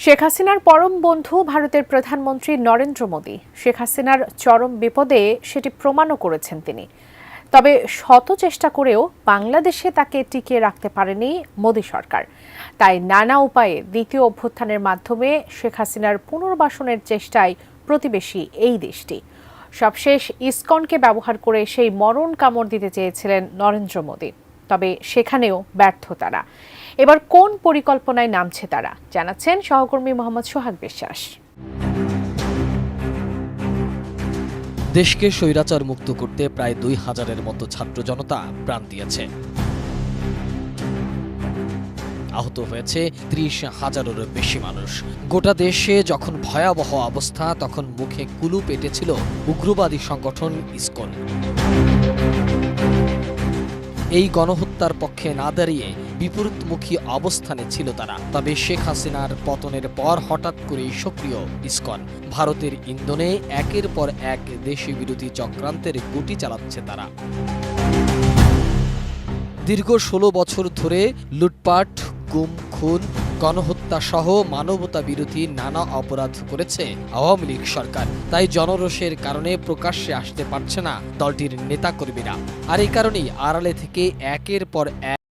শেখ হাসিনার পরম বন্ধু ভারতের প্রধানমন্ত্রী নরেন্দ্র মোদী। শেখ হাসিনার চরম বিপদে সেটি প্রমাণও করেছেন তিনি। তবে শত চেষ্টা করেও বাংলাদেশে তাকে টিকিয়ে রাখতে পারেনি মোদী সরকার। তাই নানা উপায়ে দ্বিতীয় অভ্যুত্থানের মাধ্যমে শেখ হাসিনার পুনর্বাসনের চেষ্টায় প্রতিবেশী এই দেশটি। সবশেষ ইসকনকে ব্যবহার করে সেই মরণ কামড় দিতে চেয়েছিলেন নরেন্দ্র মোদী, তবে সেখানেও ব্যর্থ তারা। এবার কোন পরিকল্পনায় নামছে তারা, জানাচ্ছেন সহকর্মী মোহাম্মদ সোহাগ বিশ্বাস। দেশকে স্বৈরাচার মুক্ত করতে প্রায় ২,০০০-এর মতো ছাত্র জনতা প্রাণ দিয়েছে। আহত হয়েছে ৩০,০০০-এরও বেশি মানুষ। গোটা দেশে যখন ভয়াবহ অবস্থা, তখন মুখে কুলুপ এঁটেছিল উগ্রবাদী সংগঠন ইসকন। এই গণহত্যার পক্ষে না দাঁড়িয়ে বিপরীতমুখী অবস্থানে ছিল তারা। তবে শেখ হাসিনার পতনের পর হঠাৎ করেই সক্রিয় ইসকন। ভারতের ইন্ধনে একের পর এক দেশি বিরোধী চক্রান্তের গুটি চালাচ্ছে তারা। দীর্ঘ ১৬ বছর ধরে লুটপাট, গুম, খুন, গণহত্যা সহ মানবতা বিরোধী নানা অপরাধ করেছে আওয়ামী লীগ সরকার। তাই জনরোষের কারণে প্রকাশ্যে আসতে পারছে না দলটির নেতাকর্মীরা। আর এই কারণেই আড়ালে থেকে একের পর এক